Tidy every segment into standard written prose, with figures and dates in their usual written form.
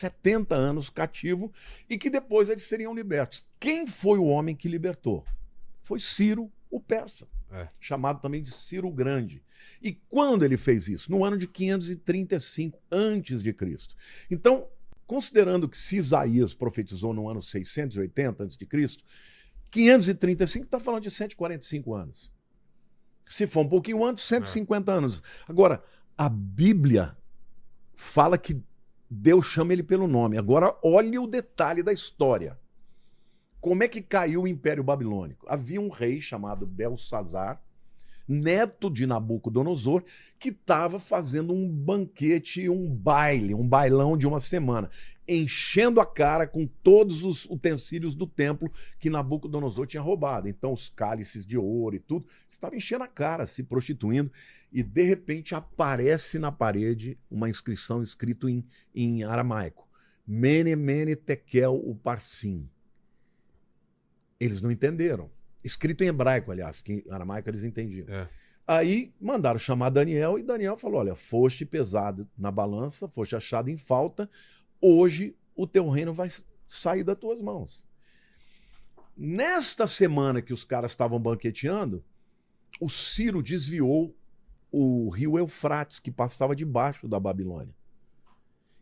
70 anos cativo e que depois eles seriam libertos. Quem foi o homem que libertou? Foi Ciro, o persa, chamado também de Ciro o Grande. E quando ele fez isso? No ano de 535 a.C. Então, considerando que se Isaías profetizou no ano 680 a.C., 535 está falando de 145 anos. Se for um pouquinho antes, 150 anos. Agora, a Bíblia fala que Deus chama ele pelo nome. Agora, olhe o detalhe da história. Como é que caiu o Império Babilônico? Havia um rei chamado Belsazar, neto de Nabucodonosor, que estava fazendo um banquete, um baile, um bailão de uma semana, enchendo a cara com todos os utensílios do templo que Nabucodonosor tinha roubado. Então, os cálices de ouro e tudo, estava enchendo a cara, se prostituindo, e de repente aparece na parede uma inscrição escrita em aramaico: Mene, Mene, Tekel, Uparsim. Eles não entenderam. Escrito em hebraico, aliás, que em aramaico eles entendiam. Aí mandaram chamar Daniel e Daniel falou: olha, foste pesado na balança, foste achado em falta, hoje o teu reino vai sair das tuas mãos. Nesta semana que os caras estavam banqueteando, o Ciro desviou o rio Eufrates, que passava debaixo da Babilônia,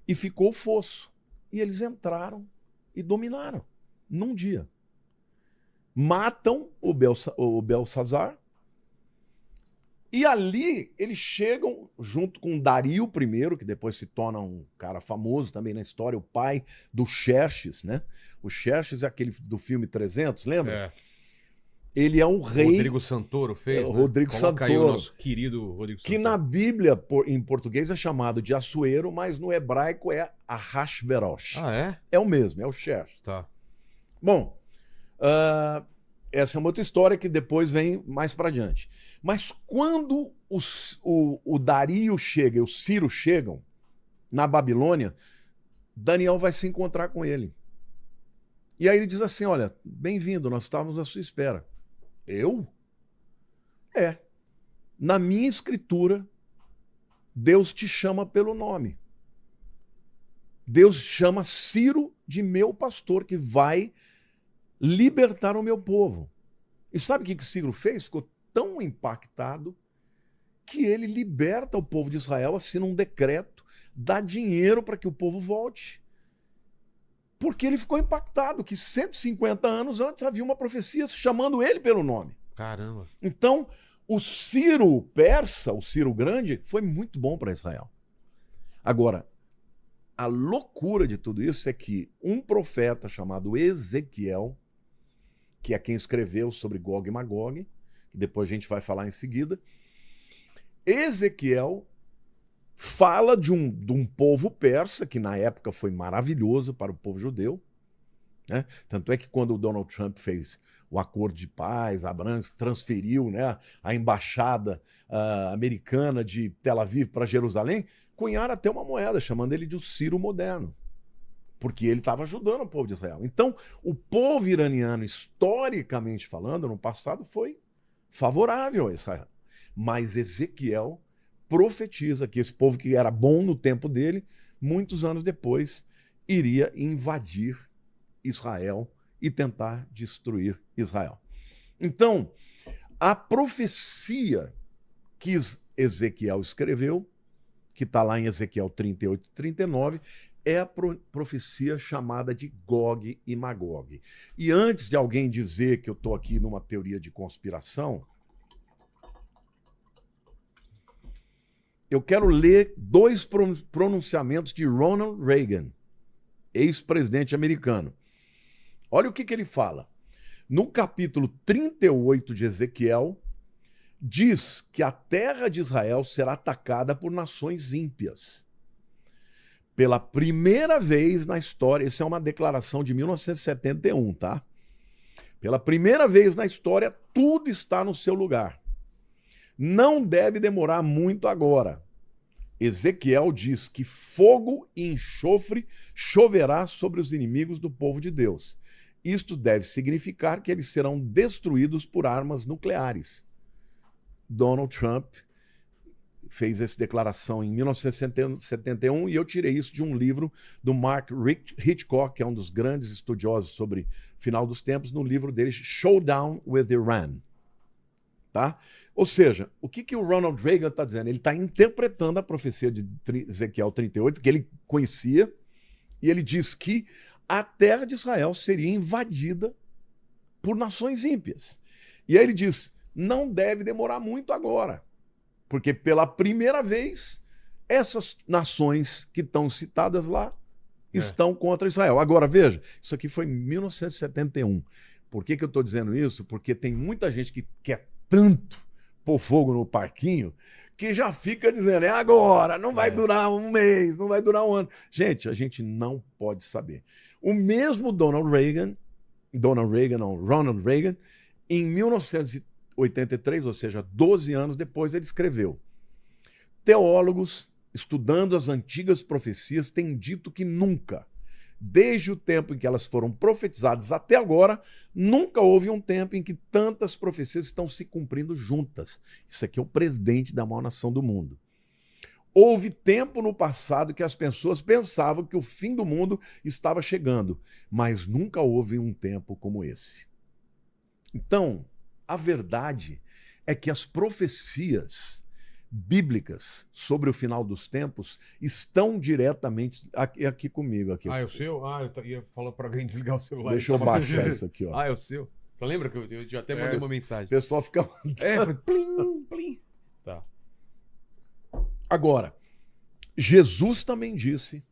e ficou o fosso. E eles entraram e dominaram num dia. Matam o Belsazar, e ali eles chegam junto com Dario I, que depois se torna um cara famoso também na história, o pai do Xerxes, né? O Xerxes é aquele do filme 300, lembra? Ele é um rei... Rodrigo Santoro fez, né? Rodrigo Coloca Santoro. aí o nosso querido Rodrigo Santoro. Que na Bíblia, em português, é chamado de Assuero, mas no hebraico é Ahasverosh. Ah, é? É o mesmo, é o Xerxes. Tá. Bom, essa é uma outra história que depois vem mais para diante. Mas quando o Dario chega e o Ciro chegam na Babilônia, Daniel vai se encontrar com ele. E aí ele diz assim: olha, bem-vindo, nós estávamos à sua espera. Eu? Na minha escritura, Deus te chama pelo nome. Deus chama Ciro de meu pastor, que vai libertar o meu povo. E sabe o que Ciro fez? Ficou tão impactado que ele liberta o povo de Israel, assina um decreto, dá dinheiro para que o povo volte. Porque ele ficou impactado que 150 anos antes havia uma profecia chamando ele pelo nome. Caramba. Então, o Ciro persa, o Ciro Grande, foi muito bom para Israel. Agora, a loucura de tudo isso é que um profeta chamado Ezequiel, que é quem escreveu sobre Gog e Magog, que depois a gente vai falar em seguida, Ezequiel fala de um povo persa, que na época foi maravilhoso para o povo judeu, né? Tanto é que quando o Donald Trump fez o acordo de paz, transferiu, né, a embaixada americana de Tel Aviv para Jerusalém, cunharam até uma moeda, chamando ele de o Ciro moderno, porque ele estava ajudando o povo de Israel. Então, o povo iraniano, historicamente falando, no passado foi favorável a Israel. Mas Ezequiel profetiza que esse povo que era bom no tempo dele, muitos anos depois, iria invadir Israel e tentar destruir Israel. Então, a profecia que Ezequiel escreveu, que está lá em Ezequiel 38 e 39, é a profecia chamada de Gog e Magog. E antes de alguém dizer que eu estou aqui numa teoria de conspiração, eu quero ler dois pronunciamentos de Ronald Reagan, ex-presidente americano. Olha o que ele fala. No capítulo 38 de Ezequiel, diz que a terra de Israel será atacada por nações ímpias. Pela primeira vez na história, isso é uma declaração de 1971, tá? Pela primeira vez na história, tudo está no seu lugar. Não deve demorar muito agora. Ezequiel diz que fogo e enxofre choverá sobre os inimigos do povo de Deus. Isto deve significar que eles serão destruídos por armas nucleares. Donald Trump fez essa declaração em 1971 e eu tirei isso de um livro do Mark Hitchcock, que é um dos grandes estudiosos sobre final dos tempos, no livro dele Showdown with Iran. Tá? Ou seja, o que o Ronald Reagan está dizendo? Ele está interpretando a profecia de Ezequiel 38, que ele conhecia, e ele diz que a terra de Israel seria invadida por nações ímpias. E aí ele diz, não deve demorar muito agora, porque pela primeira vez, essas nações que estão citadas lá estão contra Israel. Agora, veja, isso aqui foi em 1971. Por que eu estou dizendo isso? Porque tem muita gente que quer tanto pôr fogo no parquinho que já fica dizendo, é agora, não vai durar um mês, não vai durar um ano. Gente, a gente não pode saber. O mesmo Ronald Reagan, em 1983, ou seja, 12 anos depois, ele escreveu: teólogos, estudando as antigas profecias, têm dito que nunca, desde o tempo em que elas foram profetizadas até agora, nunca houve um tempo em que tantas profecias estão se cumprindo juntas. Isso aqui é o presidente da maior nação do mundo. Houve tempo no passado que as pessoas pensavam que o fim do mundo estava chegando, mas nunca houve um tempo como esse. Então, a verdade é que as profecias bíblicas sobre o final dos tempos estão diretamente aqui comigo. Aqui. É o seu? Eu ia falar para alguém desligar o celular. Deixa eu baixar isso aqui. Ó. É o seu? Você lembra que eu já até mandei uma mensagem? O pessoal fica... Plim, plim. Tá. Agora, Jesus também disse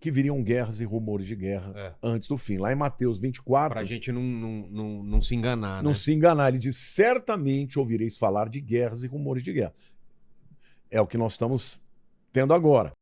que viriam guerras e rumores de guerra antes do fim. Lá em Mateus 24... Para a gente não se enganar, Não né? se enganar. Ele diz, certamente ouvireis falar de guerras e rumores de guerra. É o que nós estamos tendo agora.